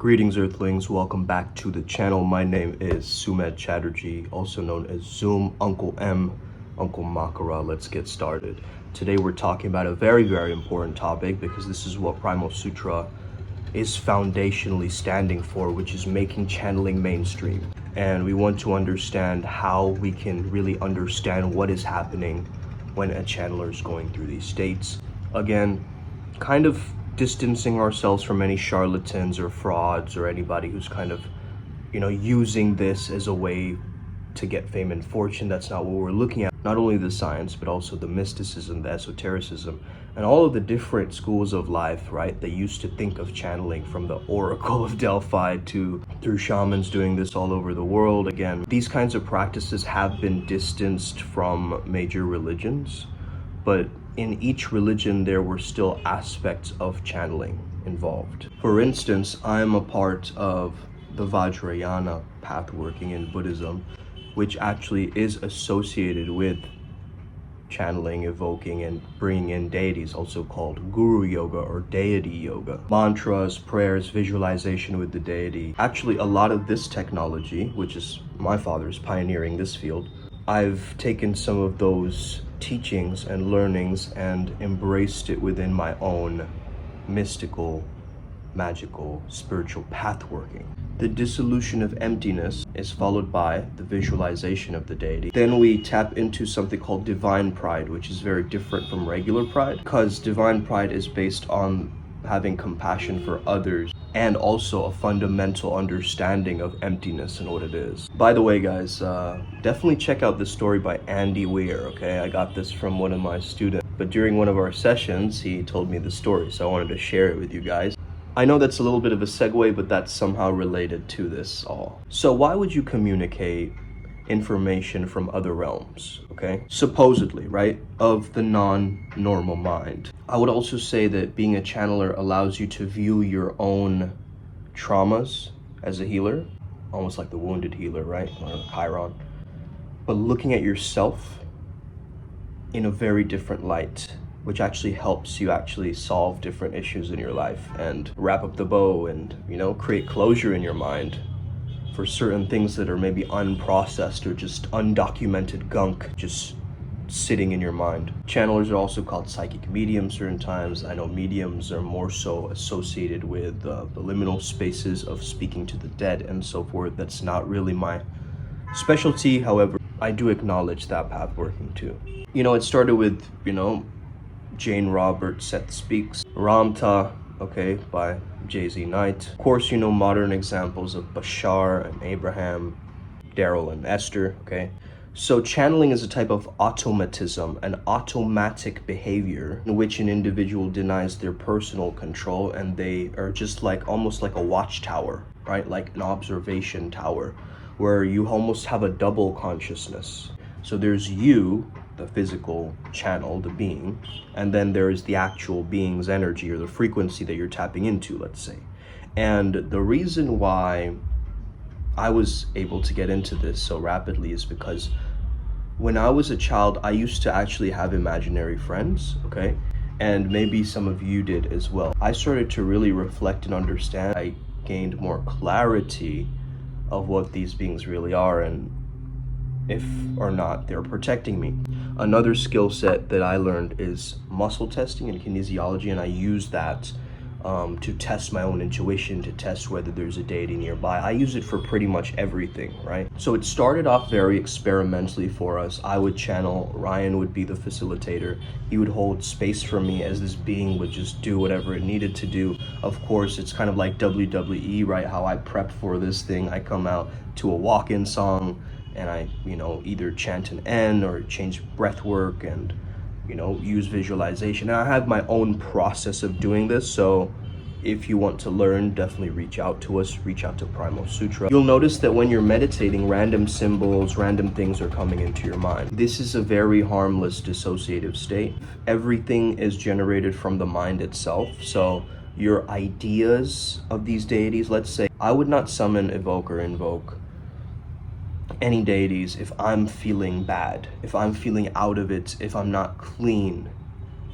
Greetings Earthlings, welcome back to the channel. My name is Sumed Chatterjee, also known as Zoom, Uncle M, Uncle Makara. Let's get started. Today we're talking about a very important topic because this is what Primal Sutra is foundationally standing for, which is making channeling mainstream. And we want to understand how we can really understand what is happening when a channeler is going through these states. Again, kind of distancing ourselves from any charlatans or frauds or anybody who's kind of, using this as a way to get fame and fortune. That's not what we're looking at. Not only the science, but also the mysticism, the esotericism, and all of the different schools of life, right? They used to think of channeling, from the Oracle of Delphi to through shamans doing this all over the world. Again, these kinds of practices have been distanced from major religions, but in each religion, there were still aspects of channeling involved. For instance, I'm a part of the Vajrayana path working in Buddhism, which actually is associated with channeling, evoking, and bringing in deities, also called Guru Yoga or Deity Yoga. Mantras, prayers, visualization with the deity. Actually, a lot of this technology, which is my father's pioneering this field, I've taken some of those teachings and learnings and embraced it within my own mystical, magical, spiritual path working. The dissolution of emptiness is followed by the visualization of the deity. Then we tap into something called divine pride, which is very different from regular pride, because divine pride is based on having compassion for others and also a fundamental understanding of emptiness and what it is. By the way, guys, definitely check out this story by Andy Weir, okay? I got this from one of my students, but during one of our sessions, he told me the story, so I wanted to share it with you guys. I know that's a little bit of a segue, but that's somehow related to this all. So why would you communicate information from other realms, okay? Supposedly, right? Of the non-normal mind. I would also say that being a channeler allows you to view your own traumas as a healer, almost like the wounded healer, right? Or Chiron. But looking at yourself in a very different light, which actually helps you actually solve different issues in your life and wrap up the bow and, create closure in your mind for certain things that are maybe unprocessed or just undocumented gunk just sitting in your mind. Channelers are also called psychic mediums certain times. I know mediums are more so associated with the liminal spaces of speaking to the dead and so forth. That's not really my specialty. However, I do acknowledge that path working too. It started with, Jane Roberts, Seth Speaks, Ramta, okay, by Jay-Z Knight. Of course, modern examples of Bashar and Abraham, Daryl and Esther, okay? So channeling is a type of automatism, an automatic behavior in which an individual denies their personal control and they are just almost like a watchtower, right? Like an observation tower where you almost have a double consciousness. So there's you, the physical channel, the being, and then there's the actual being's energy or the frequency that you're tapping into, let's say. And the reason why I was able to get into this so rapidly is because when I was a child, I used to actually have imaginary friends, okay? And maybe some of you did as well. I started to really reflect and understand. I gained more clarity of what these beings really are and if or not they're protecting me. Another skill set that I learned is muscle testing and kinesiology, and I use that to test my own intuition, to test whether there's a deity nearby. I use it for pretty much everything, right? So it started off very experimentally for us. I would channel, Ryan would be the facilitator. He would hold space for me as this being would just do whatever it needed to do. Of course, it's kind of like WWE, right? How I prep for this thing. I come out to a walk-in song and I, either chant an N or change breath work and, use visualization. And I have my own process of doing this. So if you want to learn, definitely reach out to us, reach out to Primal Sutra. You'll notice that when you're meditating, random symbols, random things are coming into your mind. This is a very harmless dissociative state. Everything is generated from the mind itself. So your ideas of these deities, let's say, I would not summon, evoke, or invoke any deities if I'm feeling bad, if I'm feeling out of it, if I'm not clean,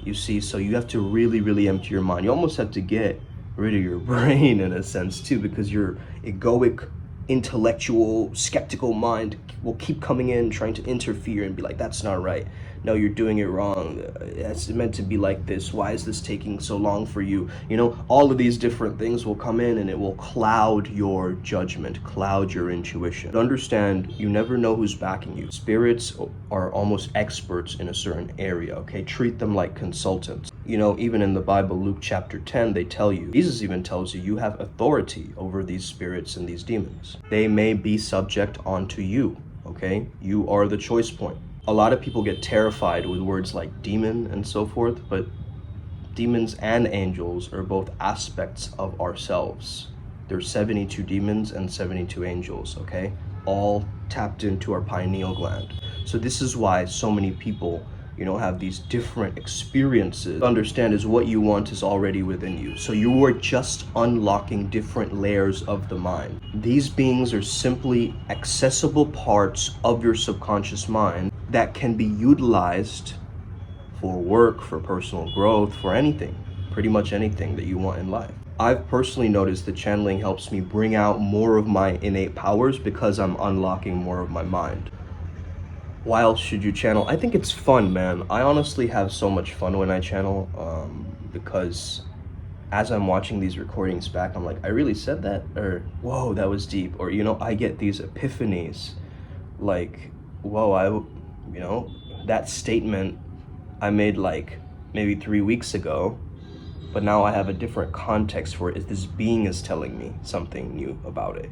you see. So you have to really empty your mind. You almost have to get rid of your brain in a sense too, because your egoic, intellectual, skeptical mind will keep coming in trying to interfere and be like, that's not right, no, you're doing it wrong, it's meant to be like this, why is this taking so long for you? You know, all of these different things will come in and it will cloud your judgment, cloud your intuition. Understand, you never know who's backing you. Spirits are almost experts in a certain area, okay? Treat them like consultants. You know, even in the Bible, Luke chapter 10, they tell you, Jesus even tells you, you have authority over these spirits and these demons. They may be subject onto you, okay? You are the choice point. A lot of people get terrified with words like demon and so forth, but demons and angels are both aspects of ourselves. There's 72 demons and 72 angels, okay? All tapped into our pineal gland. So this is why so many people, you know, have these different experiences. Understand is what you want is already within you. So you are just unlocking different layers of the mind. These beings are simply accessible parts of your subconscious mind that can be utilized for work, for personal growth, for anything, pretty much anything that you want in life. I've personally noticed that channeling helps me bring out more of my innate powers because I'm unlocking more of my mind. Why else should you channel? I think it's fun, man. I honestly have so much fun when I channel, because as I'm watching these recordings back, I'm like, I really said that? Or, whoa, that was deep. Or, you know, I get these epiphanies, like, whoa, you know, that statement I made like maybe 3 weeks ago, but now I have a different context for it. This being is telling me something new about it.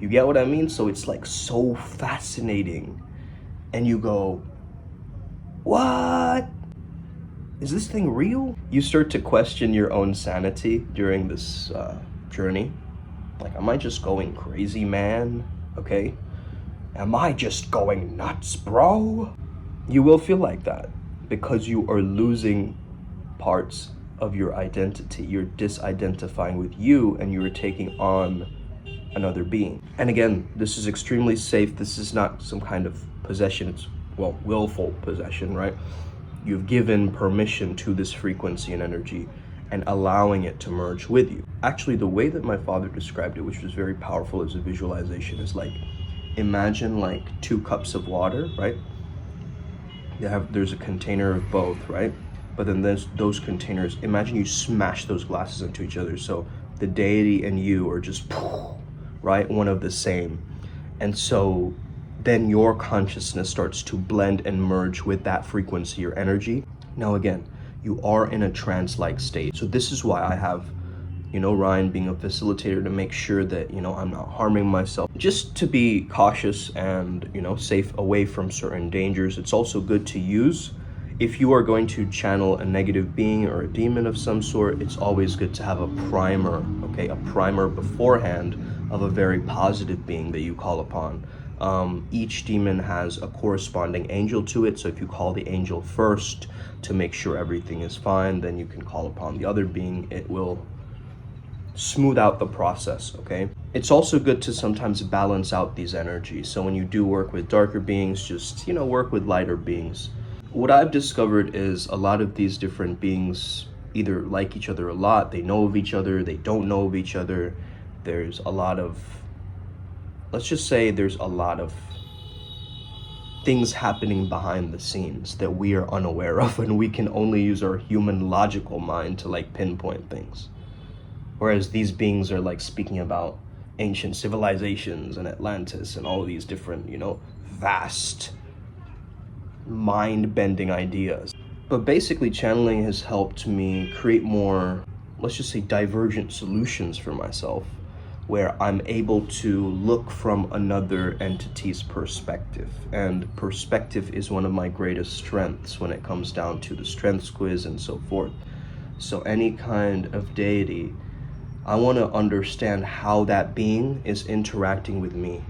You get what I mean? So it's like so fascinating. And you go, what? Is this thing real? You start to question your own sanity during this journey. Like, am I just going crazy, man? Okay? Am I just going nuts, bro? You will feel like that because you are losing parts of your identity. You're disidentifying with you and you are taking on another being. And again, this is extremely safe. This is not some kind of possession. It's, well, willful possession, right? You've given permission to this frequency and energy and allowing it to merge with you. Actually, the way that my father described it, which was very powerful as a visualization, is like, imagine like 2 cups of water, right? There's a container of both, right? But then there's those containers, imagine you smash those glasses into each other. So the deity and you are just, right? One of the same. And so then your consciousness starts to blend and merge with that frequency or energy. Now again, you are in a trance-like state. So this is why I have, you know, Ryan being a facilitator to make sure that, you know, I'm not harming myself. Just to be cautious and, you know, safe away from certain dangers. It's also good to use. If you are going to channel a negative being or a demon of some sort, it's always good to have a primer, okay? A primer beforehand of a very positive being that you call upon. Each demon has a corresponding angel to it. So if you call the angel first to make sure everything is fine, then you can call upon the other being. It will smooth out the process, okay? It's also good to sometimes balance out these energies. So when you do work with darker beings, just, you know, work with lighter beings. What I've discovered is a lot of these different beings either like each other a lot, they know of each other, they don't know of each other. There's a lot of, let's just say there's a lot of things happening behind the scenes that we are unaware of, and we can only use our human logical mind to like pinpoint things. Whereas these beings are like speaking about ancient civilizations and Atlantis and all of these different, you know, vast mind-bending ideas. But basically channeling has helped me create more, let's just say, divergent solutions for myself, where I'm able to look from another entity's perspective. And perspective is one of my greatest strengths when it comes down to the strengths quiz and so forth. So any kind of deity, I want to understand how that being is interacting with me.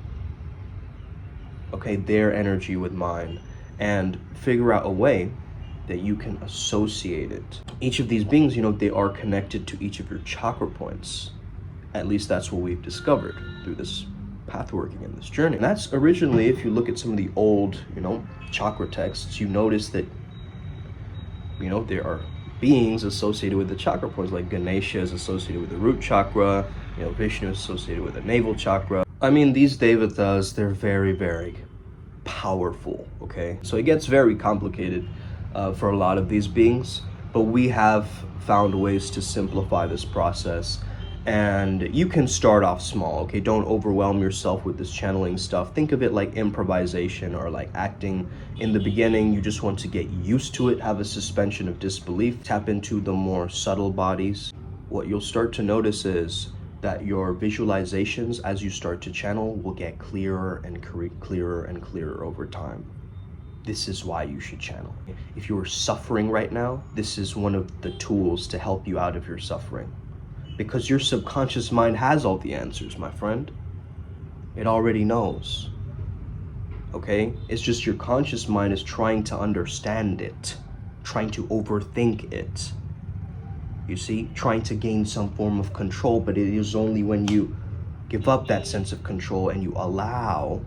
Okay, their energy with mine, and figure out a way that you can associate it. Each of these beings, you know, they are connected to each of your chakra points. At least that's what we've discovered through this path working in this journey. And that's originally, if you look at some of the old, you know, chakra texts, you notice that, you know, there are beings associated with the chakra points, like Ganesha is associated with the root chakra, you know, Vishnu is associated with the navel chakra. I mean, these devatas, they're very, very powerful, okay? So it gets very complicated for a lot of these beings, but we have found ways to simplify this process. And you can start off small, okay? Don't overwhelm yourself with this channeling stuff. Think of it like improvisation or like acting. In the beginning, you just want to get used to it, have a suspension of disbelief, tap into the more subtle bodies. What you'll start to notice is that your visualizations as you start to channel will get clearer and clearer and clearer over time. This is why you should channel. If you are suffering right now, this is one of the tools to help you out of your suffering. Because your subconscious mind has all the answers, my friend. It already knows. Okay? It's just your conscious mind is trying to understand it, trying to overthink it. You see? Trying to gain some form of control, but it is only when you give up that sense of control and you allow,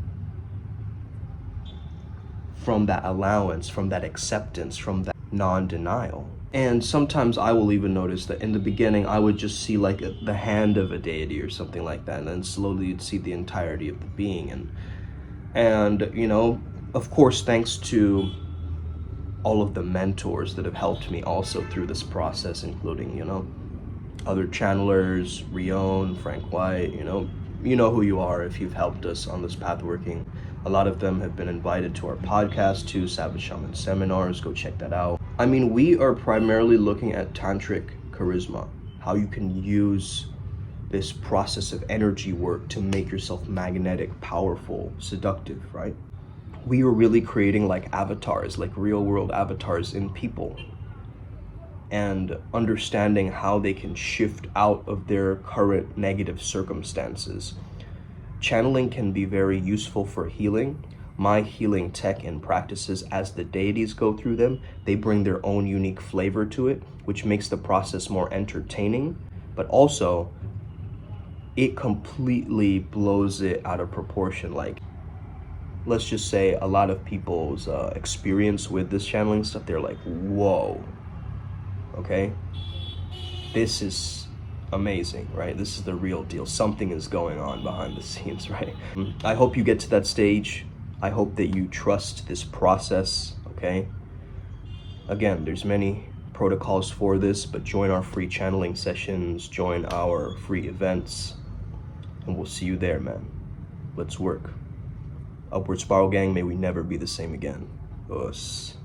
from that allowance, from that acceptance, from that non-denial. And sometimes I will even notice that in the beginning, I would just see like the hand of a deity or something like that. And then slowly you'd see the entirety of the being. And you know, of course, thanks to all of the mentors that have helped me also through this process, including, you know, other channelers, Rion, Frank White, you know who you are if you've helped us on this path working. A lot of them have been invited to our podcast, to Savage Shaman seminars. Go check that out. I mean, we are primarily looking at tantric charisma, how you can use this process of energy work to make yourself magnetic, powerful, seductive, right? We are really creating like avatars, like real world avatars in people, and understanding how they can shift out of their current negative circumstances. Channeling can be very useful for healing. My healing tech and practices, as the deities go through them, they bring their own unique flavor to it, which makes the process more entertaining, but also it completely blows it out of proportion. Like, let's just say a lot of people's experience with this channeling stuff, they're like, whoa, okay? This is amazing, right? This is the real deal. Something is going on behind the scenes, right? I hope you get to that stage. I hope that you trust this process, okay? Again, there's many protocols for this, but join our free channeling sessions, join our free events, and we'll see you there, man. Let's work. Upward Spiral Gang, may we never be the same again. Us.